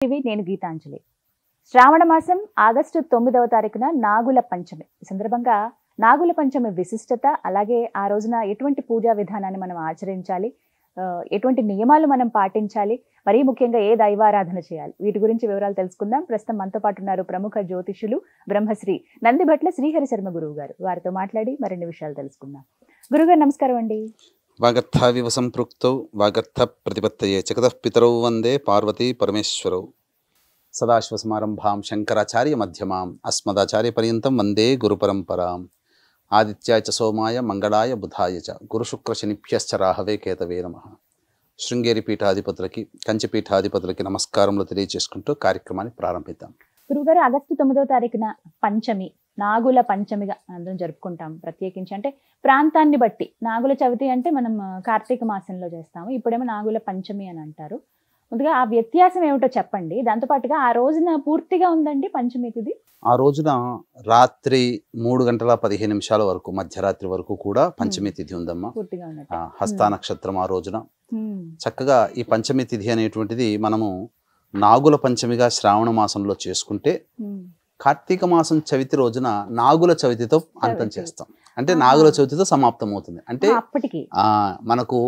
నేను గీతాంజలి. శ్రావణ మాసం ఆగస్టు 9వ తారీఖున నాగుల పంచమి. ఈ సందర్భంగా నాగుల పంచమి విశిష్టత, అలాగే ఆ రోజున ఎటువంటి పూజా విధానాన్ని మనం ఆచరించాలి, ఎటువంటి నియమాలు మనం పాటించాలి, మరీ ముఖ్యంగా ఏ దైవారాధన చేయాలి, వీటి గురించి వివరాలు తెలుసుకుందాం. ప్రస్తుతం మనతో పాటు ఉన్నారు ప్రముఖ జ్యోతిషులు బ్రహ్మశ్రీ నందిభట్ల శ్రీహరి శర్మ గురువు గారు. వారితో మాట్లాడి మరిన్ని విషయాలు తెలుసుకుందాం. గురుగారు నమస్కారం అండి. వాగర్థావివ సంపృక్తౌ వాగర్థ ప్రతిపత్తయే జగతః పితరౌ వందే పార్వతీ పరమేశ్వరౌ. సదాశివసమారంభాం శంకరాచార్య మధ్యమాం అస్మదాచార్య పర్యంతం వందే గురుపరంపరాం. ఆదిత్యాయ చ సోమాయ మంగళాయ బుధాయ చ గురుశుక్ర శనిభ్యశ్చ రాహవే కేతవే నమః. శృంగేరి పీఠాధిపతులకి, కంచి పీఠాధిపతులకి నమస్కారములు తెలియజేసుకుంటూ కార్యక్రమాన్ని ప్రారంభిద్దాం. గురుగారు, ఆగస్టు 9వ తారీఖున పంచమి, నాగుల పంచమిగా అందరం జరుపుకుంటాం. ప్రత్యేకించి అంటే ప్రాంతాన్ని బట్టి నాగుల చవితి అంటే మనం కార్తీక మాసంలో చేస్తాము, ఇప్పుడేమో నాగుల పంచమి అని అంటారు. ముందుగా ఆ వ్యత్యాసం ఏమిటో చెప్పండి. దాంతోపాటుగా ఆ రోజున పూర్తిగా ఉందండి పంచమి తిథి? ఆ రోజున రాత్రి 3:15 వరకు, మధ్యరాత్రి వరకు కూడా పంచమి తిథి ఉందమ్మా. పూర్తిగా ఉన్నట్టు. హస్త నక్షత్రం ఆ రోజున చక్కగా ఈ పంచమి తిథి అనేటువంటిది మనము నాగుల పంచమిగా శ్రావణ మాసంలో చేసుకుంటే కార్తీక మాసం చవితి రోజున నాగుల చవితితో అంతం చేస్తాం. అంటే నాగుల చవితితో సమాప్తం అవుతుంది. అంటే అప్పటికి మనకు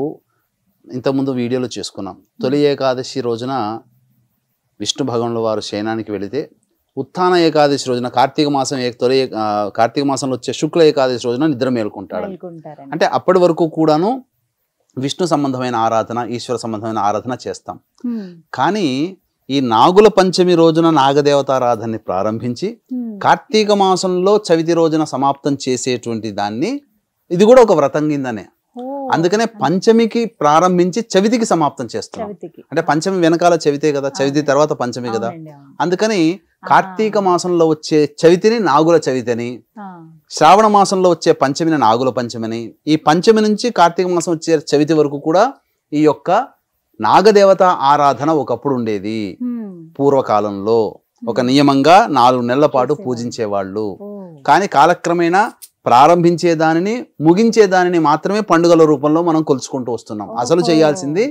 ఇంతకుముందు వీడియోలో చేసుకున్నాం. తొలి ఏకాదశి రోజున విష్ణు భగవానుల వారు శయనానికి వెళితే, ఉత్థాన ఏకాదశి రోజున కార్తీక మాసంలో వచ్చే శుక్ల ఏకాదశి రోజున నిద్ర మేల్కొంటాడు. అంటే అప్పటి వరకు కూడాను విష్ణు సంబంధమైన ఆరాధన, ఈశ్వర సంబంధమైన ఆరాధన చేస్తాం. కానీ ఈ నాగుల పంచమి రోజున నాగదేవతారాధనని ప్రారంభించి కార్తీక మాసంలో చవితి రోజున సమాప్తం చేసేటువంటి దాన్ని, ఇది కూడా ఒక వ్రతం కిందనే. అందుకనే పంచమికి ప్రారంభించి చవితికి సమాప్తం చేస్తాం. అంటే పంచమి వెనకాల చవితే కదా, చవితి తర్వాత పంచమి కదా. అందుకని కార్తీక మాసంలో వచ్చే చవితిని నాగుల చవితిని, శ్రావణ మాసంలో వచ్చే పంచమిని నాగుల పంచమిని, ఈ పంచమి నుంచి కార్తీక మాసం వచ్చే చవితి వరకు కూడా ఈ యొక్క నాగదేవత ఆరాధన ఒకప్పుడు ఉండేది. పూర్వకాలంలో ఒక నియమంగా 4 నెలల పాటు పూజించేవాళ్ళు. కానీ కాలక్రమేణా ప్రారంభించే దానిని, ముగించే దానిని మాత్రమే పండుగల రూపంలో మనం కొలుచుకుంటూ వస్తున్నాం. అసలు చేయాల్సింది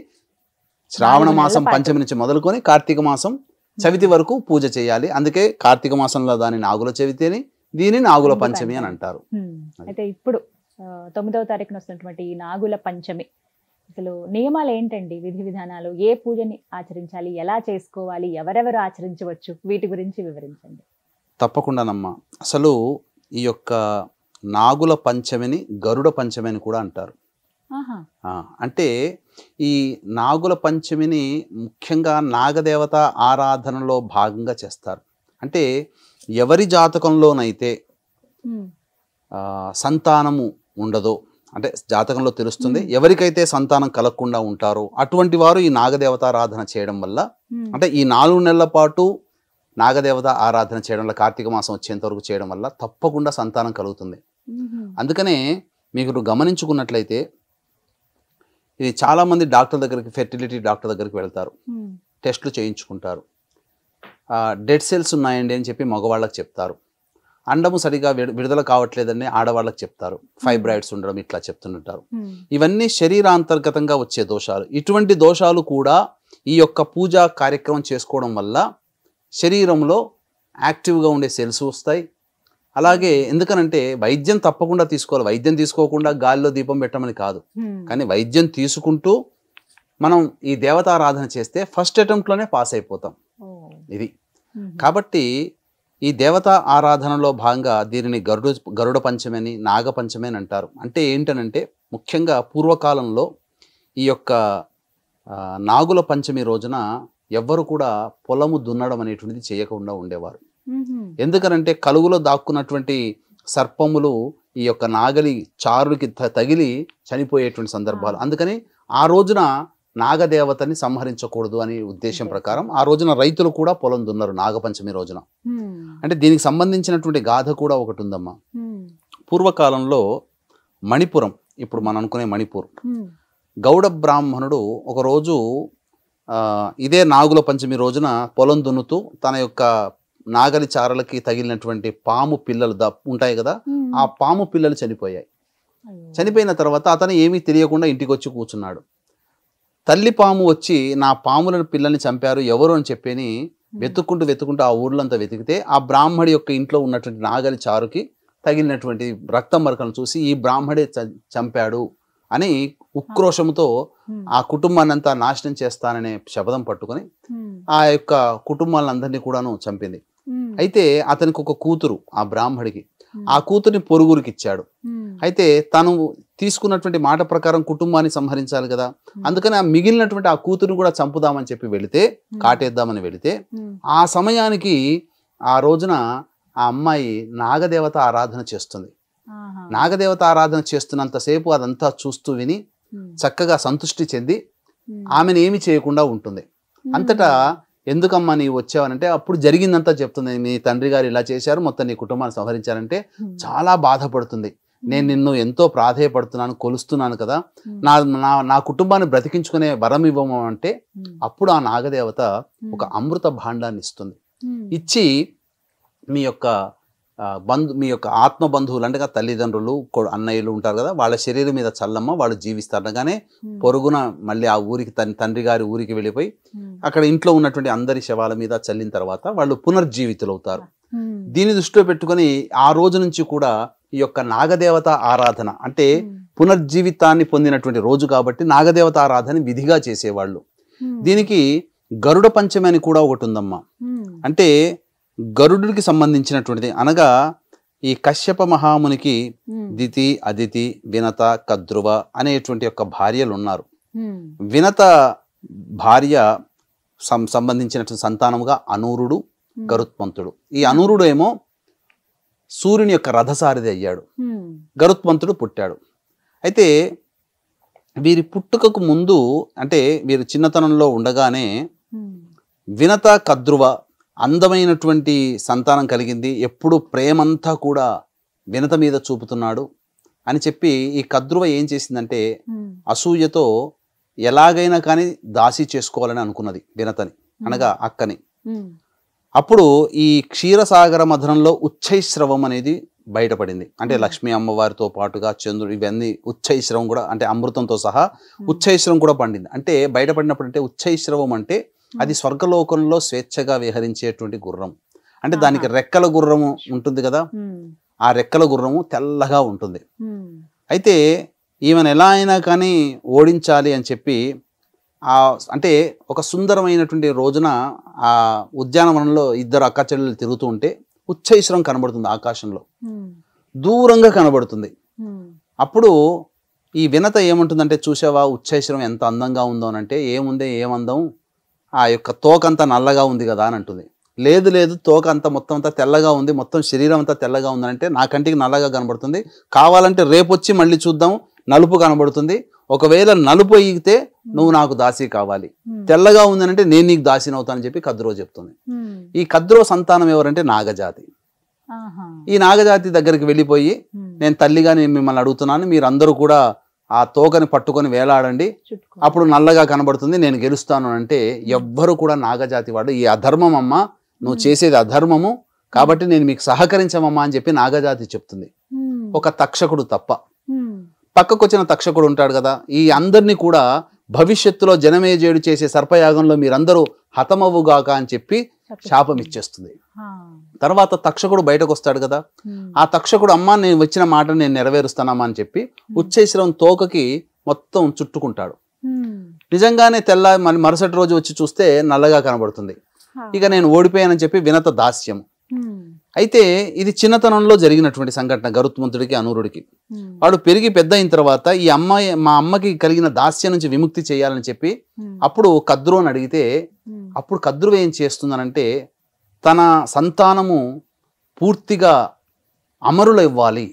శ్రావణ మాసం పంచమి నుంచి మొదలుకొని కార్తీక మాసం చవితి వరకు పూజ చేయాలి. అందుకే కార్తీక మాసంలో దాని నాగుల చవితి అని, దీని నాగుల పంచమి అని అంటారు. అయితే ఇప్పుడు 9వ తారీఖున వస్తున్నటువంటి ఈ నాగుల పంచమి అసలు నియమాలు ఏంటండి, విధి విధానాలు, ఏ పూజని ఆచరించాలి, ఎలా చేసుకోవాలి, ఎవరెవరు ఆచరించవచ్చు, వీటి గురించి వివరించండి. తప్పకుండానమ్మా. అసలు ఈ యొక్క నాగుల పంచమిని గరుడ పంచమి అని కూడా అంటారు. అంటే ఈ నాగుల పంచమిని ముఖ్యంగా నాగదేవత ఆరాధనలో భాగంగా చేస్తారు. అంటే ఎవరి జాతకంలోనైతే సంతానము ఉండదో, అంటే జాతకంలో తెలుస్తుంది, ఎవరికైతే సంతానం కలగకుండా ఉంటారో అటువంటి వారు ఈ నాగదేవతారాధన చేయడం వల్ల, అంటే ఈ 4 నెలల పాటు నాగదేవత ఆరాధన చేయడం వల్ల, కార్తీక మాసం వచ్చేంత వరకు చేయడం వల్ల తప్పకుండా సంతానం కలుగుతుంది. అందుకనే మీరు గమనించుకున్నట్లయితే ఇది చాలామంది డాక్టర్ దగ్గరికి, ఫెర్టిలిటీ డాక్టర్ దగ్గరికి వెళ్తారు, టెస్టులు చేయించుకుంటారు. డెడ్ సెల్స్ ఉన్నాయండి అని చెప్పి మగవాళ్ళకి చెప్తారు. అండము సరిగా విడుదల కావట్లేదని ఆడవాళ్ళకి చెప్తారు. ఫైబ్రాయిడ్స్ ఉండడం ఇట్లా చెప్తుంటారు. ఇవన్నీ శరీరాంతర్గతంగా వచ్చే దోషాలు. ఇటువంటి దోషాలు కూడా ఈ యొక్క పూజా కార్యక్రమం చేసుకోవడం వల్ల శరీరంలో యాక్టివ్గా ఉండే సెల్స్ వస్తాయి. అలాగే ఎందుకనంటే వైద్యం తప్పకుండా తీసుకోవాలి. వైద్యం తీసుకోకుండా గాలిలో దీపం పెట్టమని కాదు, కానీ వైద్యం తీసుకుంటూ మనం ఈ దేవతారాధన చేస్తే ఫస్ట్ అటెంప్ట్లోనే పాస్ అయిపోతాం. ఇది కాబట్టి ఈ దేవతా ఆరాధనలో భాగంగా దీనిని గరుడ పంచమి అని, నాగ పంచమి అని అంటారు. అంటే ఏంటనంటే ముఖ్యంగా పూర్వకాలంలో ఈ యొక్క నాగుల పంచమి రోజున ఎవ్వరు కూడా పొలము దున్నడం అనేటువంటిది చేయకుండా ఉండేవారు. ఎందుకనంటే కలుగులో దాక్కున్నటువంటి సర్పములు ఈ యొక్క నాగలి చారులకి తగిలి చనిపోయేటువంటి సందర్భాలు. అందుకని ఆ రోజున నాగదేవతని సంహరించకూడదు అనే ఉద్దేశం ప్రకారం ఆ రోజున రైతులు కూడా పొలం దున్నారు నాగపంచమి రోజున. అంటే దీనికి సంబంధించినటువంటి గాథ కూడా ఒకటి ఉందమ్మా. పూర్వకాలంలో మణిపురం, ఇప్పుడు మనం అనుకునే మణిపూర్, గౌడ బ్రాహ్మణుడు ఒకరోజు ఇదే నాగుల పంచమి రోజున పొలం దున్నుతూ తన యొక్క నాగలి చారలకి తగిలినటువంటి పాము పిల్లలు ఉంటాయి కదా, ఆ పాము పిల్లలు చనిపోయాయి. చనిపోయిన తర్వాత అతను ఏమీ తెలియకుండా ఇంటికి వచ్చి కూర్చున్నాడు. తల్లి పాము వచ్చి నా పాములను పిల్లల్ని చంపారు ఎవరు అని చెప్పని వెతుక్కుంటూ ఆ ఊర్లంతా వెతికితే ఆ బ్రాహ్మడి యొక్క ఇంట్లో ఉన్నటువంటి నాగలి చారుకి తగిలినటువంటి రక్తం మరకలను చూసి ఈ బ్రాహ్మడే చంపాడు అని ఉక్రోషంతో ఆ కుటుంబాన్ని అంతా నాశనం చేస్తాననే శపథం పట్టుకొని ఆ యొక్క కుటుంబాలందరినీ కూడాను చంపింది. అయితే అతనికి ఒక కూతురు ఆ బ్రాహ్మడికి, ఆ కూతుర్ని పొరుగురికి ఇచ్చాడు. అయితే తను తీసుకున్నటువంటి మాట ప్రకారం కుటుంబాన్ని సంహరించాలి కదా, అందుకని ఆ మిగిలినటువంటి ఆ కూతురుని కూడా చంపుదామని చెప్పి వెళితే, కాటేద్దామని వెళితే ఆ సమయానికి ఆ రోజున ఆ అమ్మాయి నాగదేవత ఆరాధన చేస్తుంది. నాగదేవత ఆరాధన చేస్తున్నంతసేపు అదంతా చూస్తూ విని చక్కగా సంతృష్టి చెంది ఆమెను ఏమి చేయకుండా ఉంటుంది. అంతటా ఎందుకమ్మా నీవు వచ్చావనంటే అప్పుడు జరిగిందంతా చెప్తుంది. మీ తండ్రి గారు ఇలా చేశారు, మొత్తం నీ కుటుంబాన్ని సంహరించారంటే చాలా బాధపడుతుంది. నేను నిన్ను ఎంతో ప్రాధేయపడుతున్నాను, కొలుస్తున్నాను కదా, నా కుటుంబాన్ని బ్రతికించుకునే వరం ఇవ్వము అంటే అప్పుడు ఆ నాగదేవత ఒక అమృత భాండాన్ని ఇస్తుంది. ఇచ్చి మీ యొక్క మీ యొక్క ఆత్మ బంధువులు అంటే తల్లిదండ్రులు అన్నయ్యలు ఉంటారు కదా, వాళ్ళ శరీరం మీద చల్లమ్మ, వాళ్ళు జీవిస్తారు అనగానే పొరుగున మళ్ళీ ఆ ఊరికి తండ్రి గారి ఊరికి వెళ్ళిపోయి అక్కడ ఇంట్లో ఉన్నటువంటి అందరి శవాల మీద చల్లిన తర్వాత వాళ్ళు పునర్జీవితులు అవుతారు. దీన్ని దృష్టిలో పెట్టుకొని ఆ రోజు నుంచి కూడా ఈ యొక్క నాగదేవత ఆరాధన అంటే పునర్జీవితాన్ని పొందినటువంటి రోజు కాబట్టి నాగదేవత ఆరాధన విధిగా చేసేవాళ్ళు. దీనికి గరుడ పంచమి అని కూడా ఒకటి ఉందమ్మా. అంటే గరుడుకి సంబంధించినటువంటిది. అనగా ఈ కశ్యప మహామునికి దితి, అదితి, వినత, కద్రువ అనేటువంటి యొక్క భార్యలు ఉన్నారు. వినత భార్య సంబంధించినటువంటి సంతానముగా అనూరుడు, గరుత్మంతుడు. ఈ అనూరుడు ఏమో సూర్యుని యొక్క రథసారథి అయ్యాడు, గరుత్మంతుడు పుట్టాడు. అయితే వీరి పుట్టుకకు ముందు అంటే వీరు చిన్నతనంలో ఉండగానే వినత, కద్రువ అందమైనటువంటి సంతానం కలిగింది, ఎప్పుడు ప్రేమంతా కూడా వినత మీద చూపుతున్నాడు అని చెప్పి ఈ కద్రువ ఏం చేసిందంటే అసూయతో ఎలాగైనా కానీ దాసి చేసుకోవాలని అనుకున్నది వినతని, అనగా అక్కని. అప్పుడు ఈ క్షీరసాగర మధురంలో ఉచ్చైశ్రవం అనేది బయటపడింది. అంటే లక్ష్మీ అమ్మవారితో పాటుగా చంద్రుడు ఇవన్నీ ఉచ్చైశ్రవం కూడా అంటే అమృతంతో సహా ఉచ్చైశ్రవం కూడా పండింది. అంటే బయటపడినప్పుడు అంటే ఉచ్చైశ్రవం అంటే అది స్వర్గలోకంలో స్వేచ్ఛగా విహరించేటువంటి గుర్రం. అంటే దానికి రెక్కల గుర్రము ఉంటుంది కదా, ఆ రెక్కల గుర్రము తెల్లగా ఉంటుంది. అయితే ఈమెను ఎలా అయినా కానీ ఓడించాలి అని చెప్పి అంటే ఒక సుందరమైనటువంటి రోజున ఆ ఉద్యానవనంలో ఇద్దరు అక్క చెల్లెలు తిరుగుతూ ఉంటే ఉచ్చైశ్వరం కనబడుతుంది, ఆకాశంలో దూరంగా కనబడుతుంది. అప్పుడు ఈ వినత ఏముంటుందంటే, చూసావా ఉచ్చైశ్వరం ఎంత అందంగా ఉందో అంటే, ఏముందే ఏమందం, ఆ యొక్క తోక అంతా నల్లగా ఉంది కదా అని అంటుంది. లేదు లేదు, తోక అంతా మొత్తం అంతా తెల్లగా ఉంది, మొత్తం శరీరం అంతా తెల్లగా ఉందంటే నా కంటికి నల్లగా కనబడుతుంది, కావాలంటే రేపు వచ్చి మళ్ళీ చూద్దాం నలుపు కనబడుతుంది, ఒకవేళ నలుపు అయ్యితే నువ్వు నాకు దాసి కావాలి, తెల్లగా ఉందనంటే నేను నీకు దాసిని అవుతానని చెప్పి కద్రో చెప్తుంది. ఈ కద్రో సంతానం ఎవరంటే నాగజాతి. ఈ నాగజాతి దగ్గరికి వెళ్ళిపోయి, నేను తల్లిగా నేను మిమ్మల్ని అడుగుతున్నాను, మీరందరూ కూడా ఆ తోకని పట్టుకొని వేలాడండి, అప్పుడు నల్లగా కనబడుతుంది, నేను గెలుస్తాను అంటే ఎవ్వరు కూడా నాగజాతి వాడు ఈ అధర్మం అమ్మ, నువ్వు చేసేది అధర్మము కాబట్టి నేను మీకు సహకరించమమ్మా అని చెప్పి నాగజాతి చెప్తుంది. ఒక తక్షకుడు తప్ప. పక్కకు వచ్చిన తక్షకుడు ఉంటాడు కదా, ఈ అందరినీ కూడా భవిష్యత్తులో జనమేజయుడు చేసే సర్పయాగంలో మీరందరూ హతమవుగాక అని చెప్పి శాపం ఇచ్చేస్తుంది. తర్వాత తక్షకుడు బయటకు వస్తాడు కదా, ఆ తక్షకుడు అమ్మ నేను వచ్చిన మాట నేను నెరవేరుస్తానమ్మా అని చెప్పి ఉచ్చైశ్రవం తోకకి మొత్తం చుట్టుకుంటాడు. నిజంగానే తెల్ల మరుసటి రోజు వచ్చి చూస్తే నల్లగా కనబడుతుంది. ఇక నేను ఓడిపోయానని చెప్పి వినత దాస్యం. అయితే ఇది చిన్నతనంలో జరిగినటువంటి సంఘటన గరుత్మంతుడికి, అనూరుడికి. వాడు పెరిగి పెద్ద అయిన తర్వాత ఈ అమ్మాయి మా అమ్మకి కలిగిన దాస్యం నుంచి విముక్తి చేయాలని చెప్పి అప్పుడు కద్రుని అడిగితే, అప్పుడు కద్రువ ఏం చేస్తుందనంటే, తన సంతానము పూర్తిగా అమరులు ఇవ్వాలి,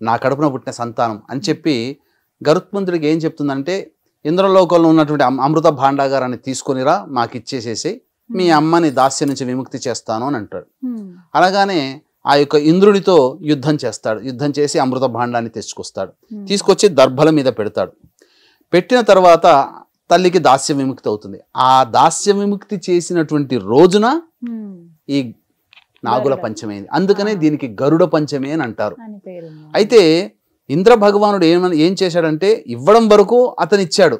నా కడుపున పుట్టిన సంతానం అని చెప్పి గరుత్మంతుడికి ఏం చెప్తుందంటే, ఇంద్రలోకంలో ఉన్నటువంటి అమృత భాండాగారాన్ని తీసుకొనిరా మాకు ఇచ్చేసేసి మీ అమ్మని దాస్యం నుంచి విముక్తి చేస్తాను అని అంటాడు. అలాగానే ఆ యొక్క ఇంద్రుడితో యుద్ధం చేస్తాడు. యుద్ధం చేసి అమృత భాండాన్ని తెచ్చుకొస్తాడు. తీసుకొచ్చి దర్భల మీద పెడతాడు. పెట్టిన తర్వాత తల్లికి దాస్య విముక్తి అవుతుంది. ఆ దాస్య విముక్తి చేసినటువంటి రోజున ఈ నాగుల పంచమి అయింది. అందుకనే దీనికి గరుడ పంచమి అని అంటారు. అయితే ఇంద్ర భగవానుడు ఏం చేశాడంటే, ఇవ్వడం వరకు అతను ఇచ్చాడు,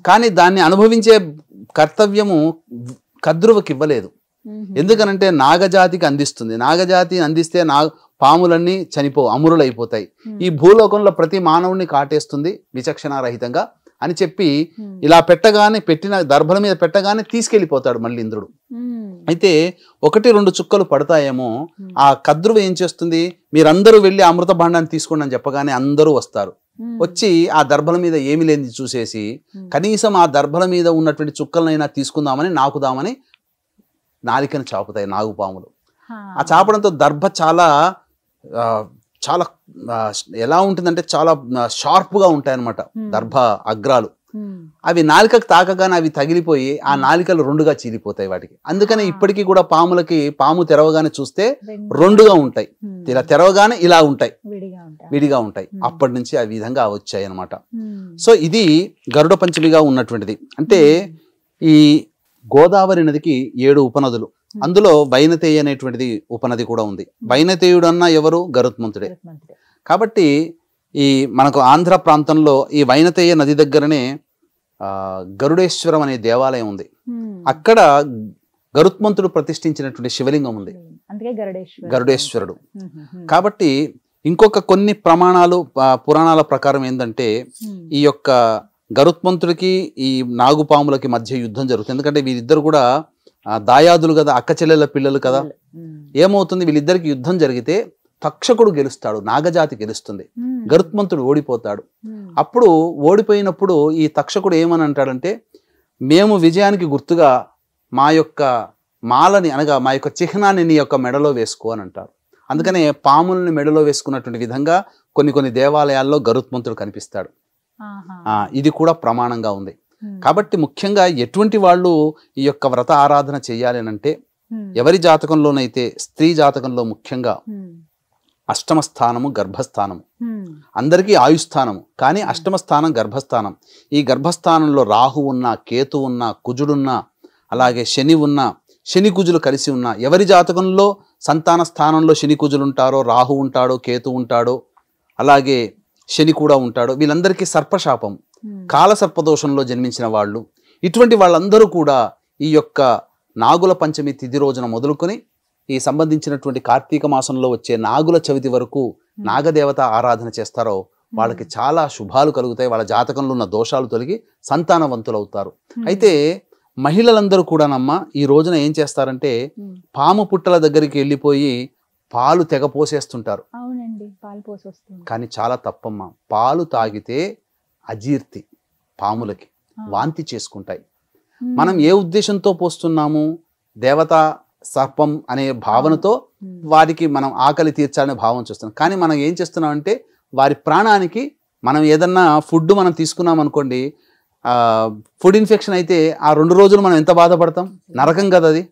కానీ దాన్ని అనుభవించే కర్తవ్యము కద్రువకి ఇవ్వలేదు. ఎందుకనంటే నాగజాతికి అందిస్తుంది. నాగజాతి అందిస్తే పాములన్నీ అమరులైపోతాయి. ఈ భూలోకంలో ప్రతి మానవుడిని కాటేస్తుంది విచక్షణారహితంగా అని చెప్పి ఇలా పెట్టిన దర్భల మీద పెట్టగానే తీసుకెళ్లిపోతాడు మళ్ళీ ఇంద్రుడు. అయితే 1-2 చుక్కలు పడతాయేమో. ఆ కద్రువ ఏం చేస్తుంది, మీరందరూ వెళ్ళి అమృత భాండాన్ని తీసుకోండి అని చెప్పగానే అందరూ వస్తారు. వచ్చి ఆ దర్భల మీద ఏమి లేనిది చూసేసి కనీసం ఆ దర్భల మీద ఉన్నటువంటి చుక్కలనైనా తీసుకుందామని నాకుదామని నాలికను చాపుతాయి నాగుపాములు. ఆ చాపడంతో దర్భ చాలా చాలా ఎలా ఉంటుందంటే చాలా షార్ప్గా ఉంటాయి అన్నమాట దర్భ అగ్రాలు. అవి నాలికకు తాకగానే అవి తగిలిపోయి ఆ నాలికలు 2గా చీలిపోతాయి వాటికి. అందుకని ఇప్పటికీ కూడా పాము తెరవగానే చూస్తే 2గా ఉంటాయి. ఇలా తెరవగానే ఇలా ఉంటాయి, విడిగా ఉంటాయి. అప్పటి నుంచి ఆ విధంగా వచ్చాయి అన్నమాట. సో ఇది గరుడ పంచమిగా ఉన్నటువంటిది. అంటే ఈ గోదావరి నదికి 7 ఉపనదులు, అందులో వైనతేయ అనేటువంటిది ఉపనది కూడా ఉంది. వైనతేయుడు అన్న ఎవరు, గరుత్మంతుడే. కాబట్టి ఈ మనకు ఆంధ్ర ప్రాంతంలో ఈ వైనతేయ నది దగ్గరనే గరుడేశ్వరం అనే దేవాలయం ఉంది. అక్కడ గరుత్మంతుడు ప్రతిష్ఠించినటువంటి శివలింగం ఉంది, గరుడేశ్వరుడు. కాబట్టి ఇంకొక కొన్ని ప్రమాణాలు పురాణాల ప్రకారం ఏంటంటే ఈ యొక్క గరుత్మంతుడికి ఈ నాగుపాములకి మధ్య యుద్ధం జరుగుతుంది. ఎందుకంటే వీరిద్దరు కూడా దాయాదులు కదా, అక్క చెల్లెల పిల్లలు కదా. ఏమవుతుంది, వీళ్ళిద్దరికి యుద్ధం జరిగితే తక్షకుడు గెలుస్తాడు, నాగజాతి గెలుస్తుంది, గరుత్మంతుడు ఓడిపోతాడు. అప్పుడు ఓడిపోయినప్పుడు ఈ తక్షకుడు ఏమని అంటాడంటే, మేము విజయానికి గుర్తుగా మా యొక్క మాలని అనగా మా యొక్క చిహ్నాన్ని నీ యొక్క మెడలో వేసుకో అని అంటారు. అందుకనే పాములని మెడలో వేసుకున్నటువంటి విధంగా కొన్ని దేవాలయాల్లో గరుత్మంతుడు కనిపిస్తాడు. ఇది కూడా ప్రమాణంగా ఉంది. కాబట్టి ముఖ్యంగా ఎటువంటి వాళ్ళు ఈ యొక్క వ్రత ఆరాధన చేయాలి అంటే, ఎవరి జాతకంలోనైతే స్త్రీ జాతకంలో ముఖ్యంగా అష్టమ స్థానము గర్భస్థానము, అందరికీ ఆయుస్థానము, కానీ అష్టమ స్థానం గర్భస్థానం. ఈ గర్భస్థానంలో రాహు ఉన్నా, కేతు ఉన్నా, కుజుడున్నా, అలాగే శని ఉన్నా, శని కుజులు కలిసి ఉన్నా, ఎవరి జాతకంలో సంతాన స్థానంలో శని కుజులు ఉంటారో, రాహు ఉంటాడో, కేతు ఉంటాడో, అలాగే శని కూడా ఉంటాడో, వీళ్ళందరికీ సర్పశాపం, కాల సర్పదోషంలో జన్మించిన వాళ్ళు, ఇటువంటి వాళ్ళందరూ కూడా ఈ యొక్క నాగుల పంచమి తిథి రోజున మొదలుకొని ఈ సంబంధించినటువంటి కార్తీక మాసంలో వచ్చే నాగుల చవితి వరకు నాగదేవత ఆరాధన చేస్తారో వాళ్ళకి చాలా శుభాలు కలుగుతాయి. వాళ్ళ జాతకంలో ఉన్న దోషాలు తొలగి సంతానవంతులు అవుతారు. అయితే మహిళలందరూ కూడానమ్మ ఈ రోజున ఏం చేస్తారంటే, పాము పుట్టల దగ్గరికి వెళ్ళిపోయి పాలు తెగ పోసేస్తుంటారు. కానీ చాలా తప్పమ్మా. పాలు తాగితే అజీర్తి, పాములకి వాంతి చేసుకుంటాయి. మనం ఏ ఉద్దేశంతో పోస్తున్నాము, దేవతా సర్పం అనే భావనతో వారికి మనం ఆకలి తీర్చాలనే భావం చూస్తున్నాం. కానీ మనం ఏం చేస్తున్నాం అంటే, వారి ప్రాణానికి మనం ఏదన్నా ఫుడ్ మనం తీసుకున్నాం అనుకోండి, ఫుడ్ ఇన్ఫెక్షన్ అయితే ఆ 2 రోజులు మనం ఎంత బాధపడతాం, నరకం కదా అది.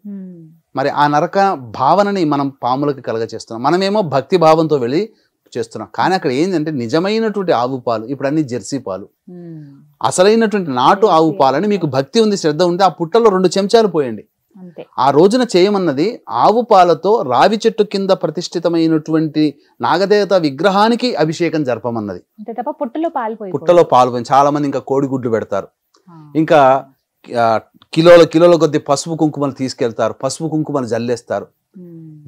మరి ఆ నరక భావనని మనం పాములకి కలగచేస్తున్నాం. మనమేమో భక్తి భావంతో వెళ్ళి చేస్తున్నాం. కానీ అక్కడ ఏంటంటే నిజమైనటువంటి ఆవు పాలు, ఇప్పుడు అన్ని జెర్సీ పాలు, అసలైనటువంటి నాటు ఆవు పాలని మీకు భక్తి ఉంది, శ్రద్ధ ఉంది, ఆ పుట్టలో 2 చెంచాలు పోయండి. ఆ రోజున చేయమన్నది ఆవు పాలతో రావి చెట్టు కింద ప్రతిష్ఠితమైనటువంటి నాగదేవత విగ్రహానికి అభిషేకం జరపమన్నది. పుట్టలో పాలు పోయి, చాలా మంది ఇంకా కోడిగుడ్లు పెడతారు, ఇంకా కిలోల కొద్ది పసుపు కుంకుమలు తీసుకెళ్తారు, పసుపు కుంకుమలు జల్లేస్తారు.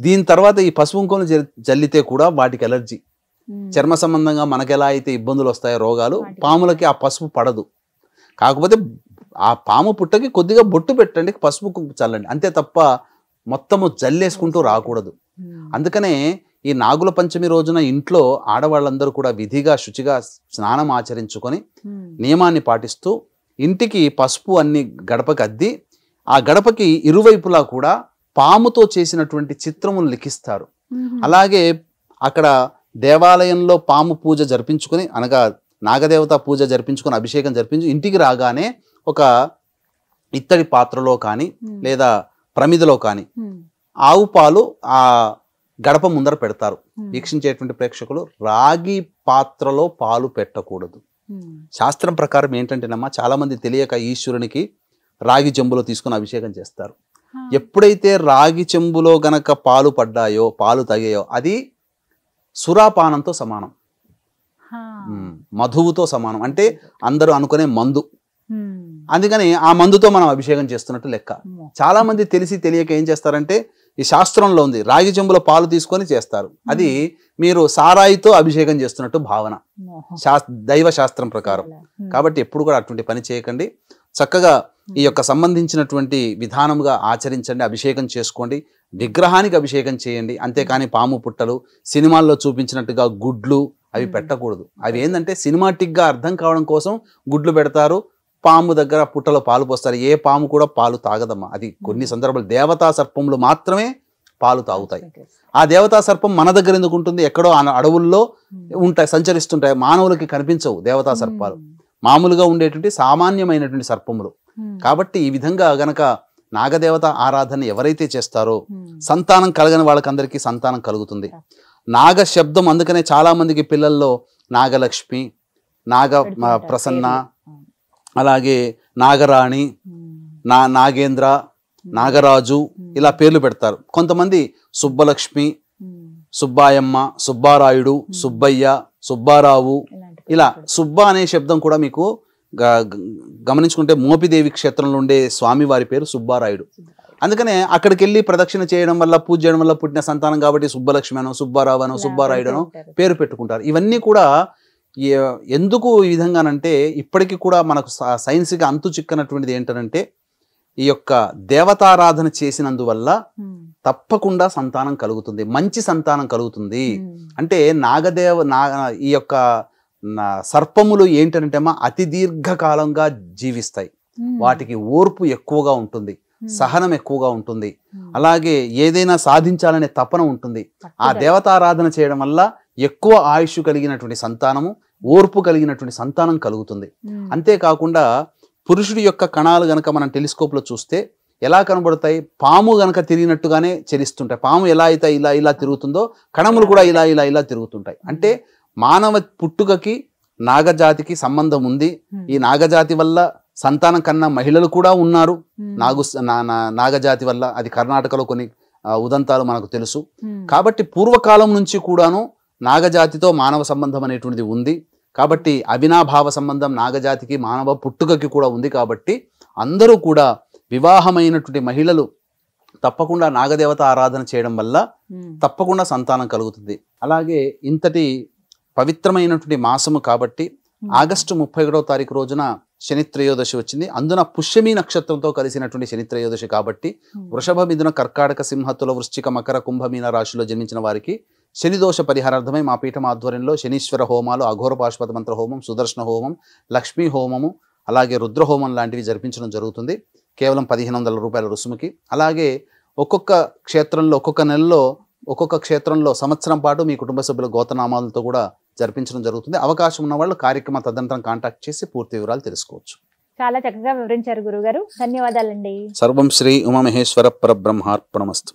దీని తర్వాత ఈ పసుపు కుంకుమలు జల్లితే కూడా వాటికి ఎలర్జీ, చర్మ సంబంధంగా మనకు ఎలా అయితే ఇబ్బందులు వస్తాయో రోగాలు, పాములకి ఆ పసుపు పడదు. కాకపోతే ఆ పాము పుట్టకి కొద్దిగా బొట్టు పెట్టండి, పసుపు కుంకుమ చల్లండి, అంతే తప్ప మొత్తము జల్లేసుకుంటూ రాకూడదు. అందుకనే ఈ నాగుల పంచమి రోజున ఇంట్లో ఆడవాళ్ళందరూ కూడా విధిగా శుచిగా స్నానం ఆచరించుకొని నియమాన్ని పాటిస్తూ ఇంటికి పసుపు అన్ని గడపకి అద్ది, ఆ గడపకి ఇరువైపులా కూడా పాముతో చేసినటువంటి చిత్రములు లిఖిస్తారు. అలాగే అక్కడ దేవాలయంలో పాము పూజ జరిపించుకొని, అనగా నాగదేవత పూజ జరిపించుకొని అభిషేకం జరిపించి ఇంటికి రాగానే ఒక ఇత్తడి పాత్రలో కానీ లేదా ప్రమిదలో కానీ ఆవు పాలు ఆ గడప ముందర పెడతారు. వీక్షించేటువంటి ప్రేక్షకులు రాగి పాత్రలో పాలు పెట్టకూడదు. శాస్త్రం ప్రకారం ఏంటంటేనమ్మా, చాలా మంది తెలియక ఈశ్వరునికి రాగి చెంబులో తీసుకుని అభిషేకం చేస్తారు. ఎప్పుడైతే రాగి చెంబులో గనక పాలు పడ్డాయో, పాలు తగాయో, అది సురాపానంతో సమానం, మధువుతో సమానం. అంటే అందరూ అనుకునే మందు. అందుకని ఆ మందుతో మనం అభిషేకం చేస్తున్నట్టు లెక్క. చాలా మంది తెలిసి తెలియక ఏం చేస్తారంటే ఈ శాస్త్రంలో ఉంది, రాగి చెంబులో పాలు తీసుకొని చేస్తారు. అది మీరు సారాయితో అభిషేకం చేస్తున్నట్టు భావన దైవ శాస్త్రం ప్రకారం. కాబట్టి ఎప్పుడు కూడా అటువంటి పని చేయకండి. చక్కగా ఈ యొక్క సంబంధించినటువంటి విధానముగా ఆచరించండి, అభిషేకం చేసుకోండి, విగ్రహానికి అభిషేకం చేయండి. అంతేకాని పాము పుట్టలు, సినిమాల్లో చూపించినట్టుగా గుడ్లు అవి పెట్టకూడదు. అవి ఏంటంటే సినిమాటిక్గా అర్థం కావడం కోసం గుడ్లు పెడతారు, పాము దగ్గర పుట్టలో పాలు పోస్తారు. ఏ పాము కూడా పాలు తాగదమ్మా. అది కొన్ని సందర్భాలు దేవతా సర్పములు మాత్రమే పాలు తాగుతాయి. ఆ దేవతా సర్పం మన దగ్గర ఎందుకు ఉంటుంది? ఎక్కడో అడవుల్లో ఉంటాయి, సంచరిస్తుంటాయి, మానవులకి కనిపించవు దేవతా సర్పాలు. మామూలుగా ఉండేటువంటి సామాన్యమైనటువంటి సర్పములు. కాబట్టి ఈ విధంగా గనక నాగదేవత ఆరాధన ఎవరైతే చేస్తారో సంతానం కలగని వాళ్ళకందరికీ సంతానం కలుగుతుంది. నాగ శబ్దం అందుకనే చాలా మందికి పిల్లల్లో నాగలక్ష్మి, నాగ ప్రసన్న, అలాగే నాగరాణి, నాగేంద్ర, నాగరాజు ఇలా పేర్లు పెడతారు. కొంతమంది సుబ్బలక్ష్మి, సుబ్బాయమ్మ, సుబ్బారాయుడు, సుబ్బయ్య, సుబ్బారావు, ఇలా సుబ్బ అనే శబ్దం కూడా మీకు గమనించుకుంటే మోపిదేవి క్షేత్రంలో ఉండే స్వామి వారి పేరు సుబ్బారాయుడు. అందుకనే అక్కడికి వెళ్ళి ప్రదక్షిణ చేయడం వల్ల, పూజ చేయడం వల్ల పుట్టిన సంతానం కాబట్టి సుబ్బలక్ష్మి అనో, సుబ్బారావు అనో, సుబ్బారాయుడు అనో పేరు పెట్టుకుంటారు. ఇవన్నీ కూడా ఎందుకు ఈ విధంగానంటే ఇప్పటికీ కూడా మనకు సైన్స్గా అంతు చిక్కనటువంటిది ఏంటంటే ఈ యొక్క దేవతారాధన చేసినందువల్ల తప్పకుండా సంతానం కలుగుతుంది, మంచి సంతానం కలుగుతుంది. అంటే ఈ యొక్క సర్పములు ఏంటంటే అతి దీర్ఘకాలంగా జీవిస్తాయి, వాటికి ఓర్పు ఎక్కువగా ఉంటుంది, సహనం ఎక్కువగా ఉంటుంది, అలాగే ఏదైనా సాధించాలనే తపన ఉంటుంది. ఆ దేవతారాధన చేయడం వల్ల ఎక్కువ ఆయుష్ కలిగినటువంటి సంతానము, ఓర్పు కలిగినటువంటి సంతానం కలుగుతుంది. అంతేకాకుండా పురుషుడి యొక్క కణాలు గనక మనం టెలిస్కోప్లో చూస్తే ఎలా కనబడతాయి? పాము గనక తిరిగినట్టుగానే చలిస్తుంటాయి. పాము ఎలా అయితే ఇలా ఇలా తిరుగుతుందో కణములు కూడా ఇలా ఇలా ఇలా తిరుగుతుంటాయి. అంటే మానవ పుట్టుకకి నాగజాతికి సంబంధం ఉంది. ఈ నాగజాతి వల్ల సంతానం కన్నా మహిళలు కూడా ఉన్నారు. నాగజాతి వల్ల అది కర్ణాటకలో కొన్ని ఉదంతాలు మనకు తెలుసు. కాబట్టి పూర్వకాలం నుంచి కూడాను నాగజాతితో మానవ సంబంధం అనేటువంటిది ఉంది. కాబట్టి అవినాభావ సంబంధం నాగజాతికి మానవ పుట్టుకకి కూడా ఉంది. కాబట్టి అందరూ కూడా వివాహమైనటువంటి మహిళలు తప్పకుండా నాగదేవత ఆరాధన చేయడం వల్ల తప్పకుండా సంతానం కలుగుతుంది. అలాగే ఇంతటి పవిత్రమైనటువంటి మాసము కాబట్టి ఆగస్టు 31వ తారీఖు రోజున శని త్రయోదశి వచ్చింది. అందున పుష్యమి నక్షత్రంతో కలిసినటువంటి శని త్రయోదశి కాబట్టి వృషభ, మిథున, కర్కాటక, సింహ, తుల, వృశ్చిక, మకర, కుంభ, మీన రాశిలో జన్మించిన వారికి శని దోష పరిహారార్థమై మా పీఠం ఆధ్వర్యంలో శనీశ్వర హోమాలు, అఘోర పాశుపత మంత్ర హోమం, సుదర్శన హోమం, లక్ష్మీ హోమము, అలాగే రుద్ర హోమం లాంటివి జరిపించడం జరుగుతుంది. కేవలం 1500 రూపాయల రుసుముకి. అలాగే ఒక్కొక్క క్షేత్రంలో ఒక్కొక్క నెలలో ఒక్కొక్క క్షేత్రంలో సంవత్సరం పాటు మీ కుటుంబ సభ్యుల గోతనామాలతో కూడా జరిపించడం జరుగుతుంది. అవకాశం ఉన్న వాళ్ళు కార్యక్రమ తదనంతరం కాంటాక్ట్ చేసి పూర్తి వివరాలు తెలుసుకోవచ్చు. చాలా చక్కగా వివరించారు గురుగారు, ధన్యవాదాలండి. సర్వం శ్రీ ఉమామహేశ్వర పరబ్రహ్మార్పణమస్తు.